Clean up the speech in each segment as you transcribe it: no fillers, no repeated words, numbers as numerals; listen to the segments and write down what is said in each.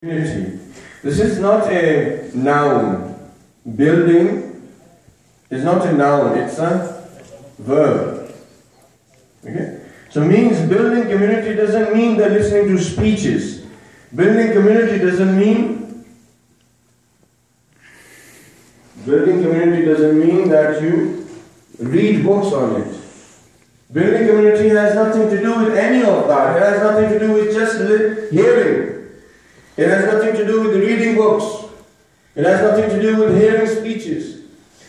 Community. This is not a noun. Building is not a noun, it's a verb. Okay? So means building community doesn't mean that listening to speeches. Building community doesn't mean that you read books on it. Building community has nothing to do with any of that. It has nothing to do with just hearing. It has nothing to do with reading books. It has nothing to do with hearing speeches.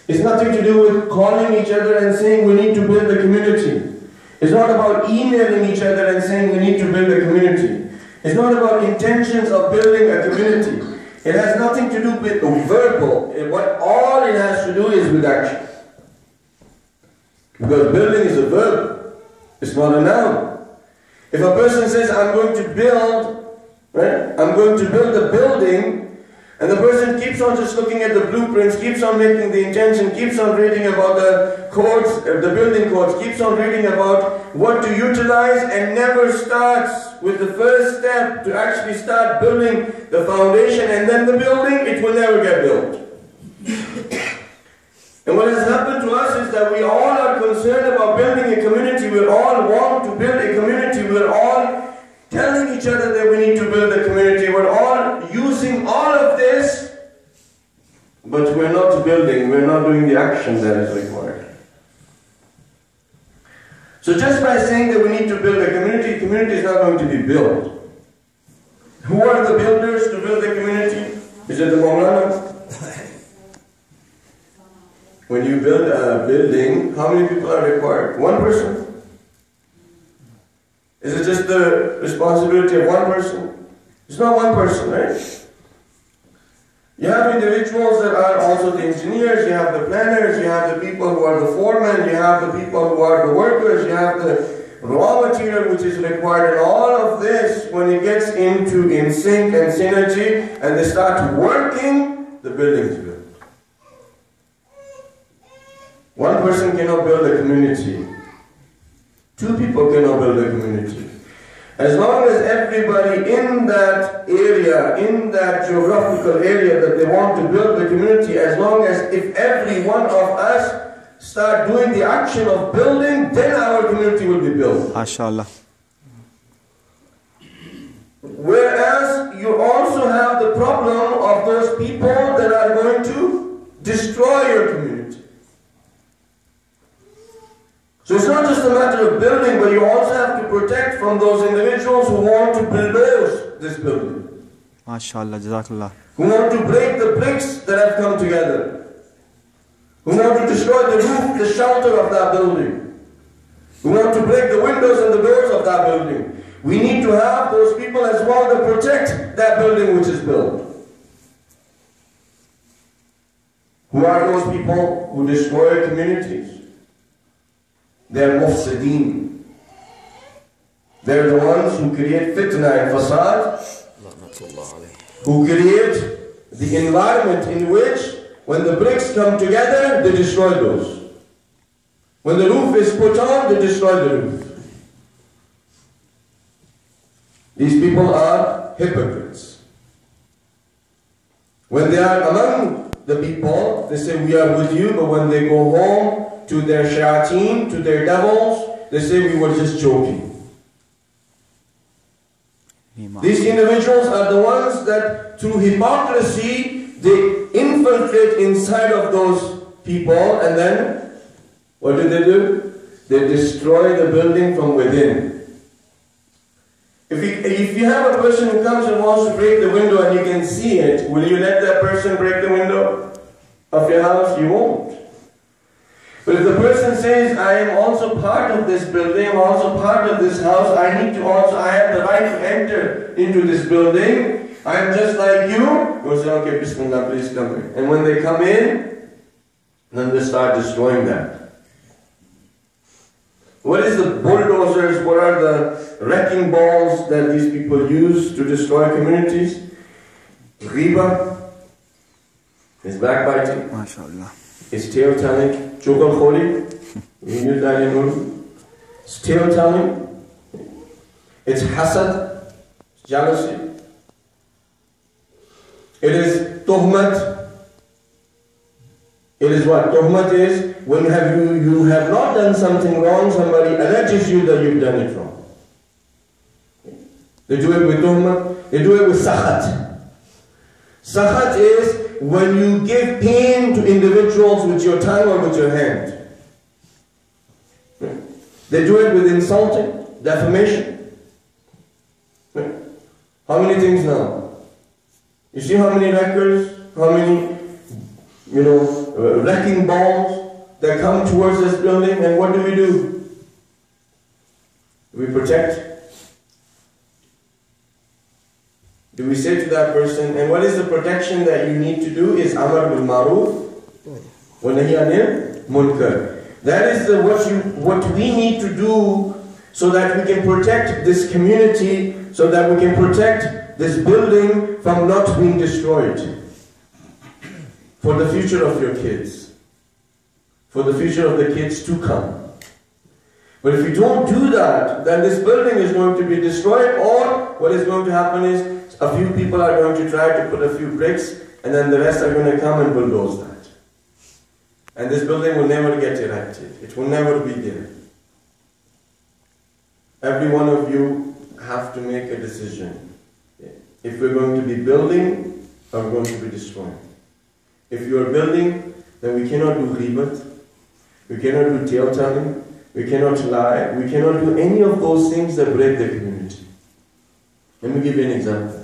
It's nothing to do with calling each other and saying we need to build a community. It's not about emailing each other and saying we need to build a community. It's not about intentions of building a community. It has nothing to do with verbal. What all it has to do is with action. Because building is a verb. It's not a noun. If a person says, I'm going to build, right? I'm going to build a building, and the person keeps on just looking at the blueprints, keeps on making the intention, keeps on reading about the codes, the building codes, keeps on reading about what to utilize, and never starts with the first step to actually start building the foundation and then the building, it will never get built. And what has happened to us is that we all are concerned about building a community. We all want to build a community. We're all telling each other that we need to build a community. We're all using all of this, but we're not building. We're not doing the action that is required. So just by saying that we need to build a community, community is not going to be built. Who are the builders to build a community? Is it the Maulana? When you build a building, how many people are required? One person? Is it just the responsibility of one person? It's not one person, right? You have individuals that are also the engineers, you have the planners, you have the people who are the foremen, you have the people who are the workers, you have the raw material which is required, and all of this, when it gets into in sync and synergy, and they start working, the building is built. One person cannot build a community. Two people cannot build a community. As long as everybody in that area, in that geographical area that they want to build the community, as long as if every one of us start doing the action of building, then our community will be built. MashaAllah. Whereas you also have the problem of those people that are going to destroy your community. So it's not just a matter of building, but you also have to protect from those individuals who want to bulldoze this building. MashaAllah, Jazakallah. Who want to break the bricks that have come together. Who want to destroy the roof, the shelter of that building. Who want to break the windows and the doors of that building. We need to have those people as well to protect that building which is built. Who are those people who destroy communities? They're mufsideen. They're the ones who create fitna and fasad, who create the environment in which, when the bricks come together, they destroy those. When the roof is put on, they destroy the roof. These people are hypocrites. When they are among the people, they say, we are with you, but when they go home, to their shayateen, to their devils, they say we were just joking. These individuals are the ones that through hypocrisy, they infiltrate inside of those people, and then what do? They destroy the building from within. If you have a person who comes and wants to break the window and you can see it, will you let that person break the window of your house? You won't. But if the person says, I am also part of this building, I'm also part of this house, I have the right to enter into this building, I am just like you, you'll say, okay, Bismillah, please come in. And when they come in, then they start destroying that. What is the bulldozers, what are the wrecking balls that these people use to destroy communities? Ghiba is backbiting. MashaAllah. It's tale telling. Chukal kholi. We use that in Urdu. It's tale telling. It's hasad, jealousy. It is tuhmat. It is what? Tuhmat is when you have not done something wrong, somebody alleges you that you've done it wrong. They do it with tuhmat, they do it with sakhat. Sakhat is when you give pain to individuals with your tongue or with your hand. They do it with insulting, defamation. How many things now? You see how many records, how many, wrecking balls that come towards this building, and what do? We protect? Do we say to that person, and what is the protection that you need to do is Amar bil Maruf wa Nahy anil Munkar. That is what we need to do so that we can protect this community, so that we can protect this building from not being destroyed. For the future of your kids. For the future of the kids to come. But if you don't do that, then this building is going to be destroyed, or what is going to happen is a few people are going to try to put a few bricks, and then the rest are going to come and bulldoze that. And this building will never get erected. It will never be there. Every one of you have to make a decision. If we're going to be building, or we're going to be destroying. If you are building, then we cannot do ghibat, we cannot do tale-telling, we cannot lie, we cannot do any of those things that break the community. Let me give you an example.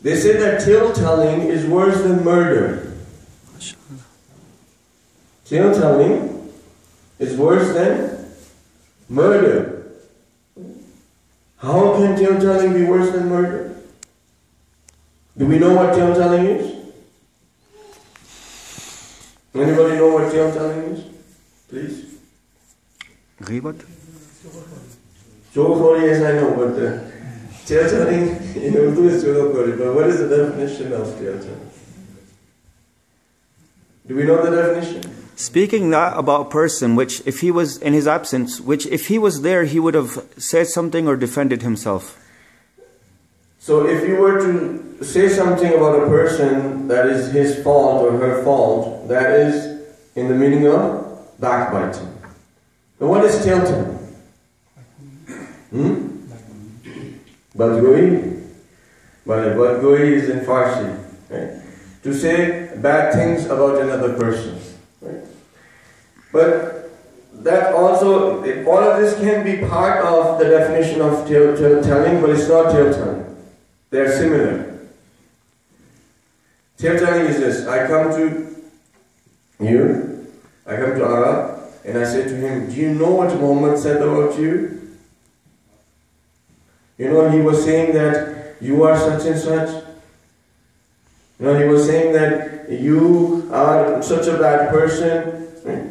They say that tale-telling is worse than murder. Tale-telling is worse than murder. How can tale-telling be worse than murder? Do we know what tale-telling is? Anybody know what tale-telling is? Please. Ghibat? Chogkhori, yes, I know, but tale-telling in Urdu is chogkhori. But what is the definition of tale-telling? Do we know the definition? Speaking that about a person which, if he was in his absence, which if he was there, he would have said something or defended himself. So if you were to say something about a person that is his fault or her fault, that is in the meaning of backbiting. But what is tale-telling? Badgoi? Badgoi is in Farsi. Right? To say bad things about another person. Right? But that also, all of this can be part of the definition of tale-telling, but it's not tale-telling. They are similar. Tale-telling is this: I come to you, I come to Arab, and I say to him, do you know what Muhammad said about you? You know, he was saying that you are such and such. You know, he was saying that you are such a bad person. Right?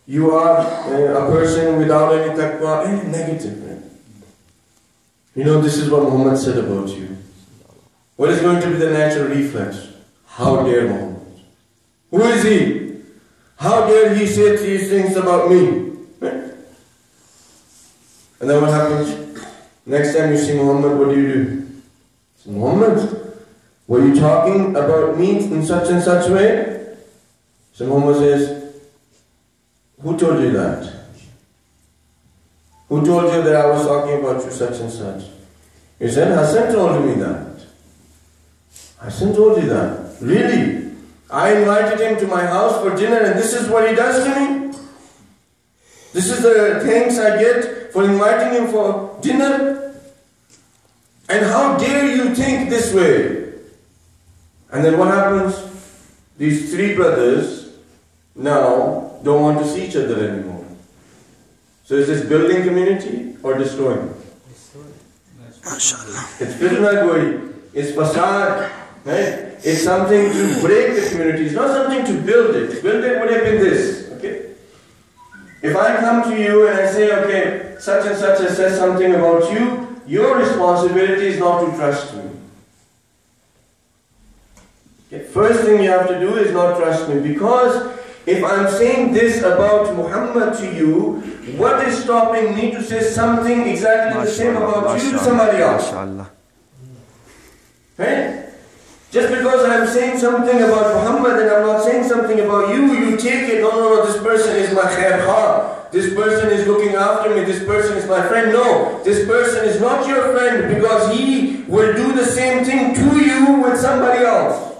You are a person without any taqwa, any negative. Right? You know, this is what Muhammad said about you. What is going to be the natural reflex? How dare Muhammad? Who is he? How dare he say these things about me? Right? And then what happens? Next time you see Muhammad, what do? Say, Muhammad, were you talking about me in such and such way? So Muhammad says, who told you that? Who told you that I was talking about you such and such? He said, Hassan told me that. Hassan told you that. Really? I invited him to my house for dinner and this is what he does to me? This is the thanks I get for inviting him for dinner? And how dare you think this way? And then what happens? These three brothers now don't want to see each other anymore. So is this building community or destroying? MashaAllah. It's fitna, it's fasad. Right? It's something to break the community. It's not something to build it. Build it would have been this. Okay? If I come to you and I say, okay, such and such has said something about you, your responsibility is not to trust me. Okay? First thing you have to do is not trust me, because if I'm saying this about Muhammad to you, what is stopping me to say something exactly the same about you to somebody else? MashaAllah. Right? Just because I'm saying something about Muhammad and I'm not saying something about you, you take it, no, this person is my khair kha. This person is looking after me, this person is my friend. No, this person is not your friend because he will do the same thing to you with somebody else.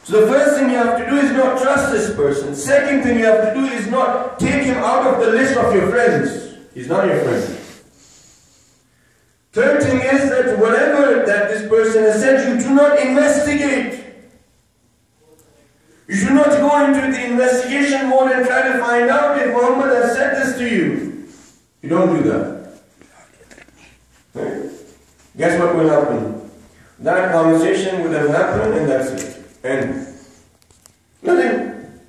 So the first thing you have to do is not trust this person. Second thing you have to do is not take him out of the list of your friends. He's not your friend. Third thing is that whatever that this person has said, you do not investigate. You should not go into the investigation mode and try to find out if Muhammad has said this to you. You don't do that. Right? Guess what will happen? That conversation would have happened and that's it. And nothing.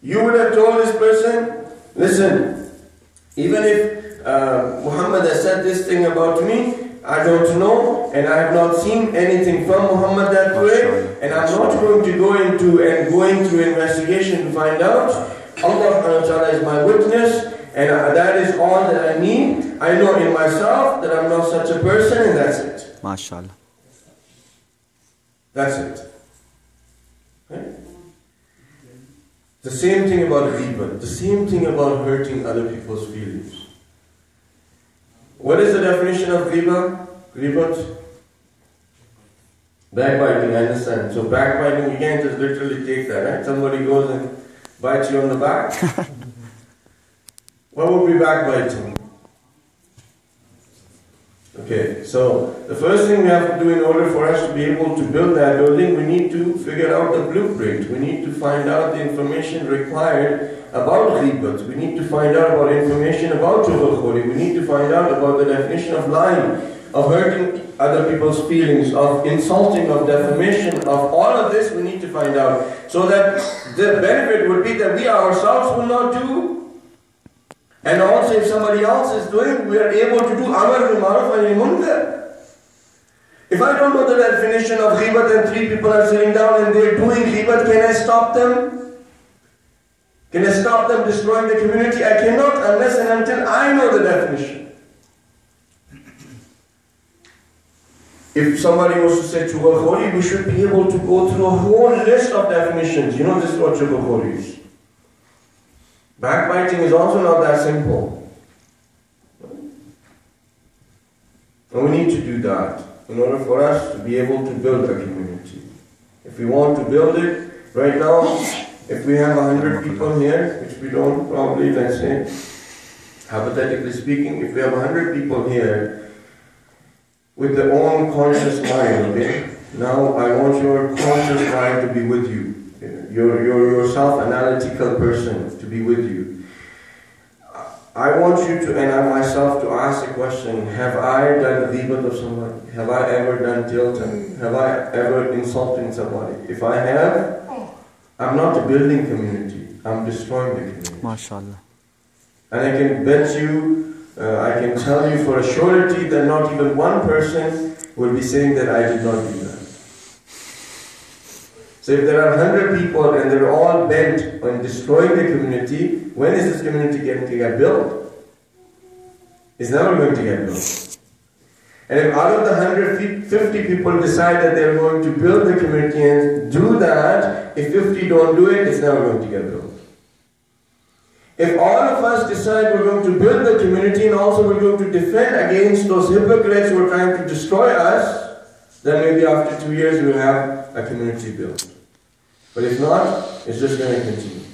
You would have told this person, listen, even if Muhammad has said this thing about me, I don't know, and I have not seen anything from Muhammad that way, and I'm not going to go into and going through investigation to find out. Allah subhanahu wa ta'ala is my witness, and that is all that I need. I know in myself that I'm not such a person, and that's it. MashaAllah. That's it. Right? The same thing about ghibah, the same thing about hurting other people's feelings. What is the definition of ghibah? Ghibah? Backbiting, I understand. So backbiting, you can't just literally take that, right? Somebody goes and bites you on the back. What would be backbiting? Okay, so the first thing we have to do in order for us to be able to build that building, we need to figure out the blueprint. We need to find out the information required about ghibat. We need to find out about information about chughul-khori. We need to find out about the definition of lying, of hurting other people's feelings, of insulting, of defamation, of all of this we need to find out. So that the benefit would be that we ourselves will not do. And also if somebody else is doing, we are able to do amar bil ma'ruf and nahy munkar. If I don't know the definition of ghibat and three people are sitting down and they are doing ghibat, can I stop them? Can I stop them destroying the community? I cannot unless and until I know the definition. If somebody was to say chughul-khori, we should be able to go through a whole list of definitions. You know, this is what chughul-khori is. Backbiting is also not that simple. And we need to do that in order for us to be able to build a community. If we want to build it, right now, if we have 100 people here, which we don't probably, let's say, hypothetically speaking, if we have 100 people here with their own conscious mind, okay? Now I want your conscious mind to be with you. Your self-analytical person to be with you. I want you to, and I myself, to ask the question, have I done ghibat of somebody? Have I ever done tilting? Have I ever insulted somebody? If I have, I'm not building community, I'm destroying the community. MashaAllah. And I can bet you, I can tell you for a surety that not even one person will be saying that I did not do that. So if there are 100 people and they're all bent on destroying the community, when is this community going to get built? It's never going to get built. And if out of the 150 people decide that they're going to build the community and do that, if 50 don't do it, it's never going to get built. If all of us decide we're going to build the community and also we're going to defend against those hypocrites who are trying to destroy us, then maybe after 2 years we'll have a community built. But if not, it's just going to continue.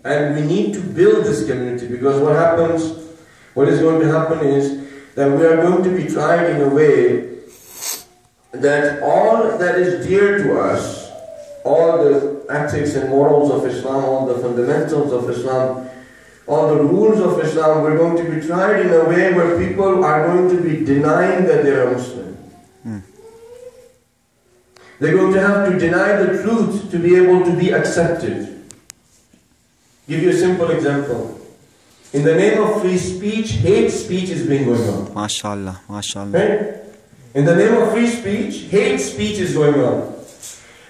And we need to build this community because what is going to happen is that we are going to be tried in a way that all that is dear to us, all the ethics and morals of Islam, all the fundamentals of Islam, all the rules of Islam, we're going to be tried in a way where people are going to be denying that they are Muslim. They're going to have to deny the truth to be able to be accepted. Give you a simple example. In the name of free speech, hate speech is being going on. MashaAllah, MashaAllah. Right? In the name of free speech, hate speech is going on.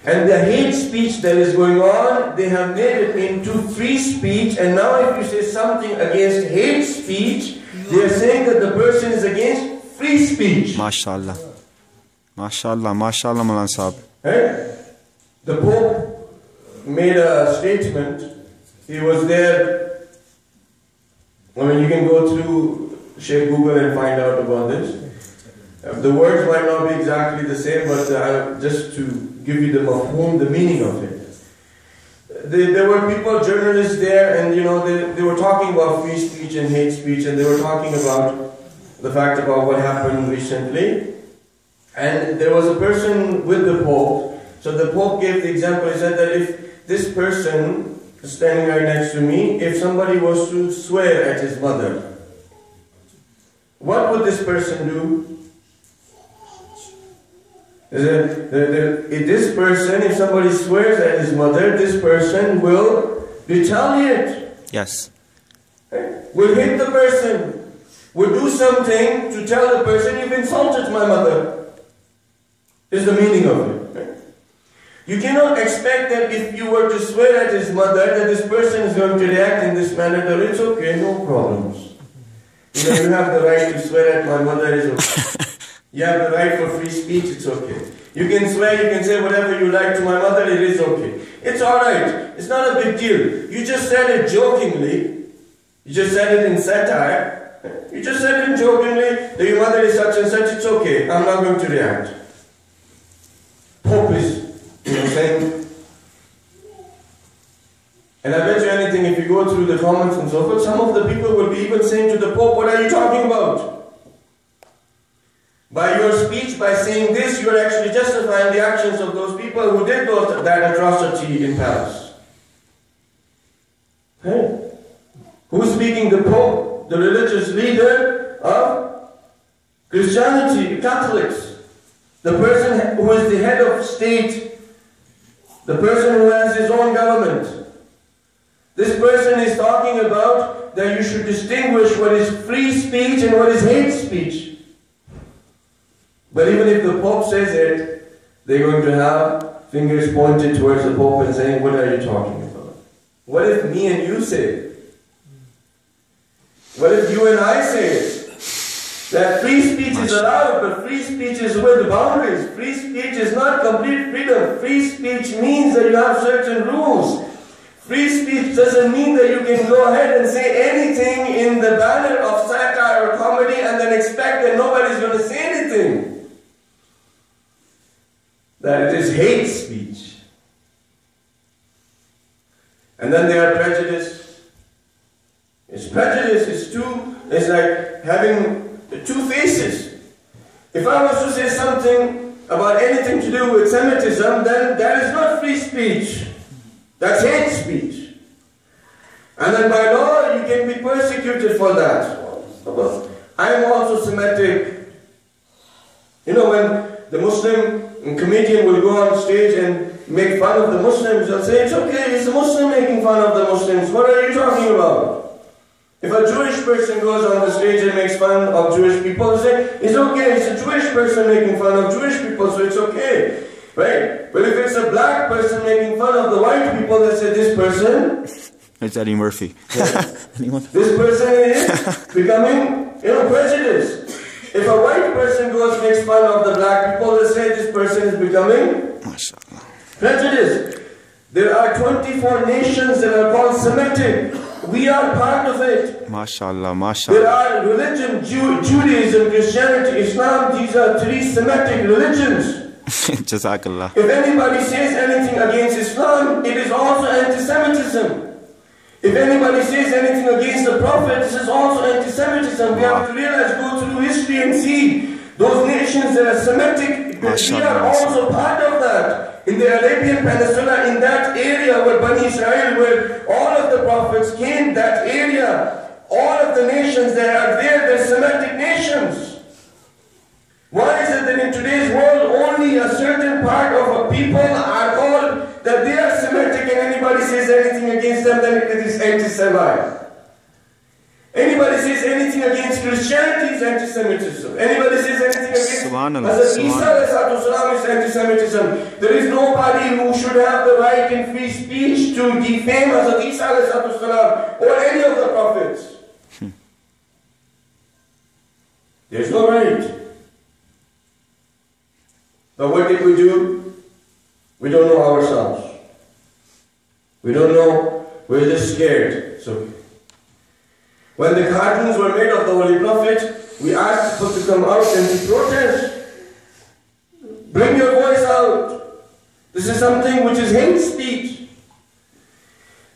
And the hate speech that is going on, they have made it into free speech, and now if you say something against hate speech, they are saying that the person is against free speech. MashaAllah. MashaAllah, MashaAllah, Maulana Sahib. Right? The Pope made a statement. He was there. I mean, you can go through Sheikh Google and find out about this. The words might not be exactly the same, but just to give you the mafhum, the meaning of it. There were people, journalists there, and they were talking about free speech and hate speech, and they were talking about the fact about what happened recently. And there was a person with the Pope. So the Pope gave the example. He said that if this person standing right next to me, if somebody was to swear at his mother, what would this person do? This person, if somebody swears at his mother, this person will retaliate. Yes. Will hit the person. Will do something to tell the person, you've insulted my mother. Is the meaning of it. You cannot expect that if you were to swear at his mother, that this person is going to react in this manner, that it's okay, no problems. You have the right to swear at my mother, it's okay. You have the right for free speech, it's okay. You can swear, you can say whatever you like to my mother, it is okay. It's alright, it's not a big deal. You just said it jokingly, you just said it in satire, you just said it jokingly, that your mother is such and such, it's okay, I'm not going to react. Pope is, saying, and I bet you anything, if you go through the comments and so forth, some of the people will be even saying to the Pope, what are you talking about? By your speech, by saying this, you are actually justifying the actions of those people who did that atrocity in Paris. Okay? Who's speaking? The Pope, the religious leader of Christianity, Catholics. The person who is the head of state, the person who has his own government. This person is talking about that you should distinguish what is free speech and what is hate speech. But even if the Pope says it, they're going to have fingers pointed towards the Pope and saying, what are you talking about? What if me and you say it? What if you and I say it? That free speech is allowed, but free speech is with boundaries. Free speech is not complete freedom. Free speech means that you have certain rules. Free speech doesn't mean that you can go ahead and say anything in the banner of satire or comedy and then expect that nobody's going to say anything. That it is hate speech. And then there are prejudice. It's prejudice. It's like having two faces. If I was to say something about anything to do with Semitism, then that is not free speech. That's hate speech. And then by law, you can be persecuted for that. I am also Semitic. When the Muslim comedian will go on stage and make fun of the Muslims, they'll say, it's okay, it's a Muslim making fun of the Muslims. What are you talking about? If a Jewish person goes on the stage and makes fun of Jewish people, they say, it's okay, it's a Jewish person making fun of Jewish people, so it's okay. Right? But if it's a black person making fun of the white people, they say, this person... It's Eddie Murphy. This person is becoming, prejudiced. If a white person goes and makes fun of the black people, they say, this person is becoming prejudiced. There are 24 nations that are called Semitic. We are part of it. MashaAllah, MashaAllah. There are religion, Judaism, Christianity, Islam. These are three Semitic religions. Jazakallah. If anybody says anything against Islam, it is also anti-Semitism. If anybody says anything against the Prophet, this is also anti-Semitism. We have to realize, go through history and see those nations that are Semitic, we are also part of that. In the Arabian Peninsula, in that area where Bani Israel, where all of the prophets came, that area, all of the nations that are there, they're Semitic nations. Why is it that in today's world only a certain part of a people are called that they are Semitic, and anybody says anything against them, then it is anti-Semite? Anybody says anything against Christianity is anti-Semitism. Anybody says anything against Hazrat Isa is anti-Semitism. There is nobody who should have the right in free speech to defame Hazrat Isa or any of the prophets. There's no right. But what did we do? We don't know ourselves. We don't know. We're just scared. So, when the cartoons were made of the Holy Prophet, we asked people to come out and to protest. Bring your voice out. This is something which is hate speech.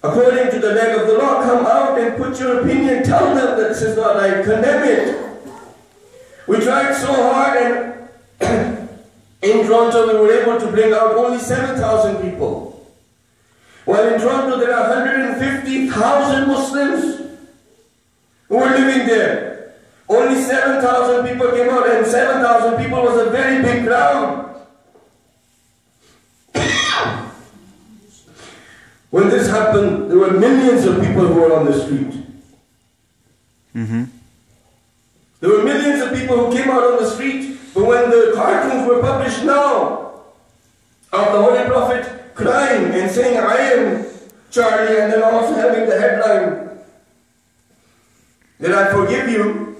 According to the leg of the law, come out and put your opinion. Tell them that this is not right. Condemn it. We tried so hard, and in Toronto we were able to bring out only 7,000 people. While in Toronto there are 150,000 Muslims who were living there. Only 7,000 people came out, and 7,000 people was a very big crowd. When this happened, there were millions of people who were on the street. There were millions of people who came out on the street, but when the cartoons were published now, of the Holy Prophet crying and saying, I am Charlie, and then also having the headline, that I forgive you,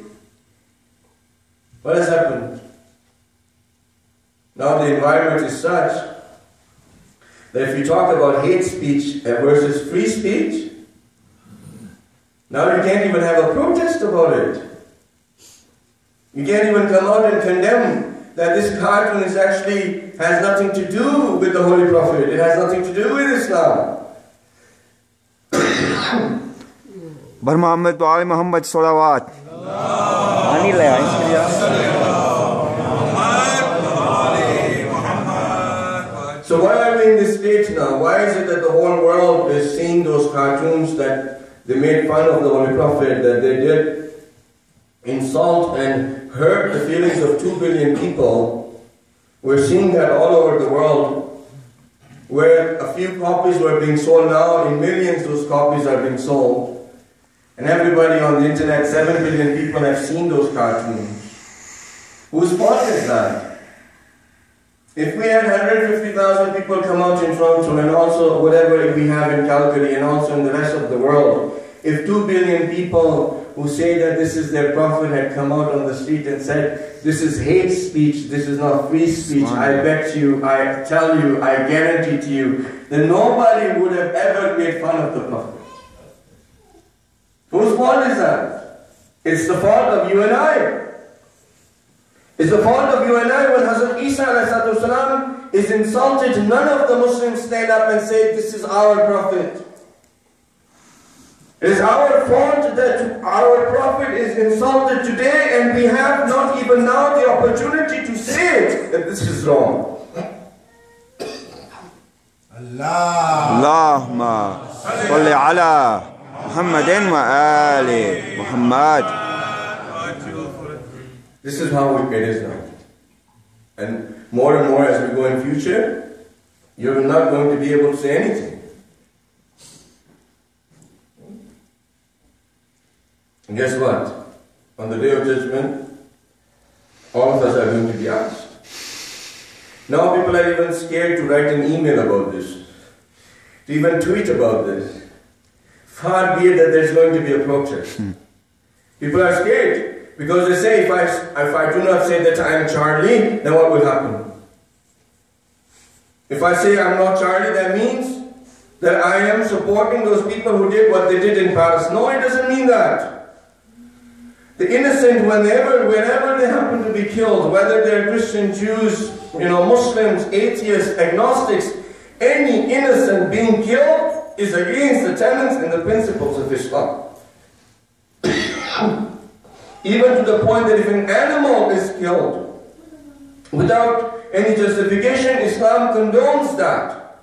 what has happened? Now the environment is such that if you talk about hate speech versus free speech, now you can't even have a protest about it. You can't even come out and condemn that this cartoon is actually has nothing to do with the Holy Prophet. It has nothing to do with Islam. Bar Muhammad wa Ali Muhammad salawat. So why are we in this state now? Why is it that the whole world is seeing those cartoons that they made fun of the Holy Prophet, that they did insult and hurt the feelings of 2 billion people? We're seeing that all over the world, where a few copies were being sold now, in millions those copies are being sold. And everybody on the internet, 7 billion people have seen those cartoons. Whose fault is that? If we had 150,000 people come out in Toronto, and also whatever we have in Calgary and also in the rest of the world, if 2 billion people who say that this is their prophet had come out on the street and said, this is hate speech, this is not free speech, I bet you, I tell you, I guarantee to you, then nobody would have ever made fun of the prophet. Whose fault is that? It's the fault of you and I. It's the fault of you and I. When Hazrat Isa ﷺ is insulted, none of the Muslims stand up and say, this is our prophet. It is our fault that our prophet is insulted today, and we have not even now the opportunity to say it, that this is wrong. Allahumma salli ala Muhammadin wa ali Muhammad. This is how it is now. And more as we go in future, you're not going to be able to say anything. And guess what? On the Day of Judgment, all of us are going to be asked. Now people are even scared to write an email about this, to even tweet about this. Far be it that there's going to be a protest. People are scared. Because they say, if I do not say that I am Charlie, then what will happen? If I say I'm not Charlie, that means that I am supporting those people who did what they did in Paris. No, it doesn't mean that. The innocent, whenever they happen to be killed, whether they're Christian, Jews, Muslims, atheists, agnostics, any innocent being killed is against the tenets and the principles of Islam. Even to the point that if an animal is killed without any justification, Islam condones that.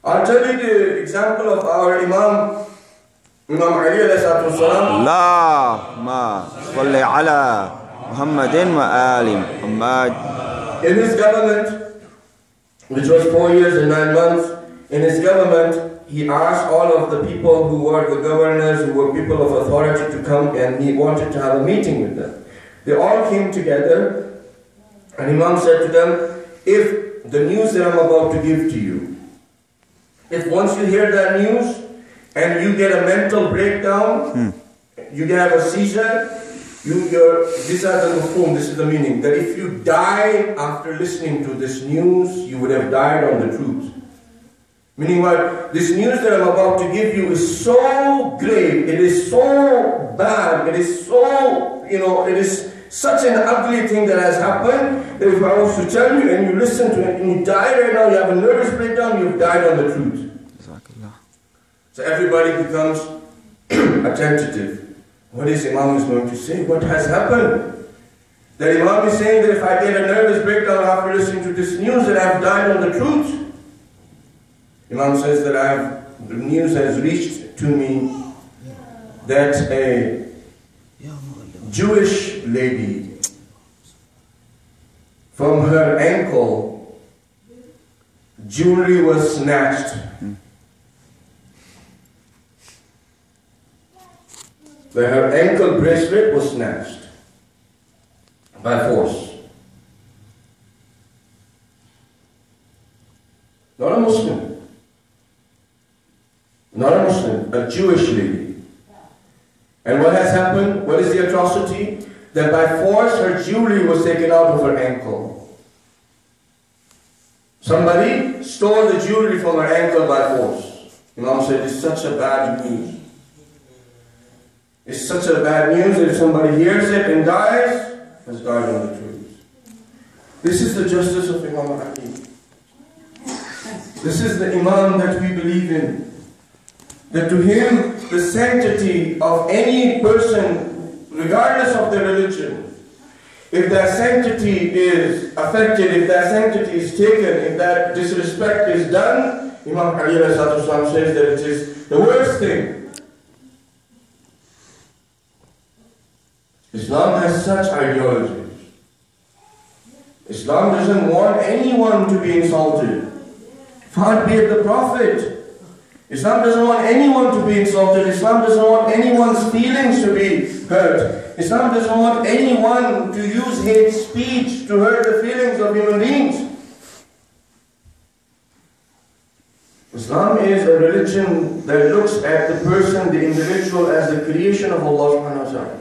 I'll tell you the example of our Imam Ali alayhi salatu wasalam. Allahumma salli ala Muhammadin wa ali Muhammad. In his government, which was 4 years and 9 months, in his government, he asked all of the people who were the governors, who were people of authority, to come, and he wanted to have a meeting with them. They all came together, and Imam said to them, if the news that I'm about to give to you, if once you hear that news, and you get a mental breakdown, you have a seizure, This is the mafhum, this is the meaning, that if you die after listening to this news, you would have died on the truth. Meaning what? This news that I'm about to give you is so grave, it is so bad, it is so, it is such an ugly thing that has happened, that if I was to tell you and you listen to it and you die right now, you have a nervous breakdown, you've died on the truth. So everybody becomes attentive. What is Imam is going to say? What has happened? The Imam is saying that if I get a nervous breakdown after listening to this news, that I have died on the truth. Imam says that the news has reached to me that a Jewish lady, from her ankle, jewelry was snatched. That her ankle bracelet was snatched by force. Not a Muslim. Not a Muslim, a Jewish lady. And what has happened? What is the atrocity? That by force her jewelry was taken out of her ankle. Somebody stole the jewelry from her ankle by force. Imam said, it's such a bad news. It's such a bad news that if somebody hears it and dies, has died on the truth. This is the justice of Imam Ali. This is the Imam that we believe in. That to him, the sanctity of any person, regardless of their religion, if that sanctity is affected, if that sanctity is taken, if that disrespect is done, Imam Ali says that it is the worst thing. Islam has such ideologies. Islam doesn't want anyone to be insulted. Far be it the Prophet. Islam doesn't want anyone to be insulted. Islam doesn't want anyone's feelings to be hurt. Islam doesn't want anyone to use hate speech to hurt the feelings of human beings. Islam is a religion that looks at the person, the individual, as the creation of Allah subhanahu wa ta'ala.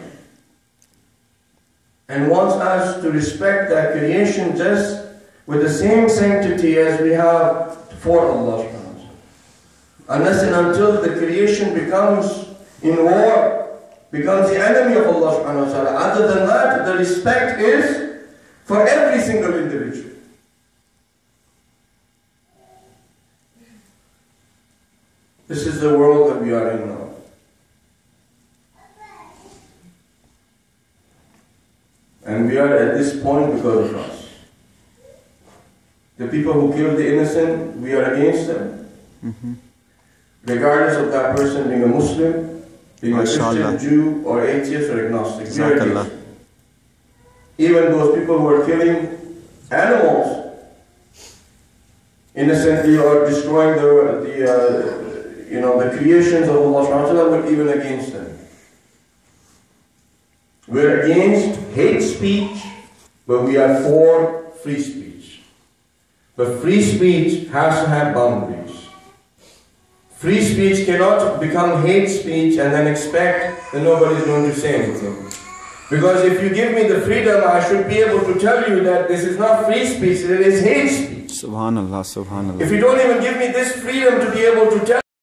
And wants us to respect that creation just with the same sanctity as we have for Allah subhanahu wa ta'ala. Unless and until the creation becomes in war, becomes the enemy of Allah subhanahu wa ta'ala. Other than that, the respect is for every single individual. This is the world that we are in now. And we are at this point because of us. The people who kill the innocent, we are against them. Regardless of that person being a Muslim, being a Christian, Jew, or atheist, or agnostic. We are against them. Even those people who are killing animals innocently or destroying the creations of Allah subhanahu wa ta'ala, we're even against them. We're against hate speech, but we are for free speech. But free speech has to have boundaries. Free speech cannot become hate speech and then expect that nobody is going to say anything. Because if you give me the freedom, I should be able to tell you that this is not free speech, it is hate speech. Subhanallah, subhanallah. If you don't even give me this freedom to be able to tell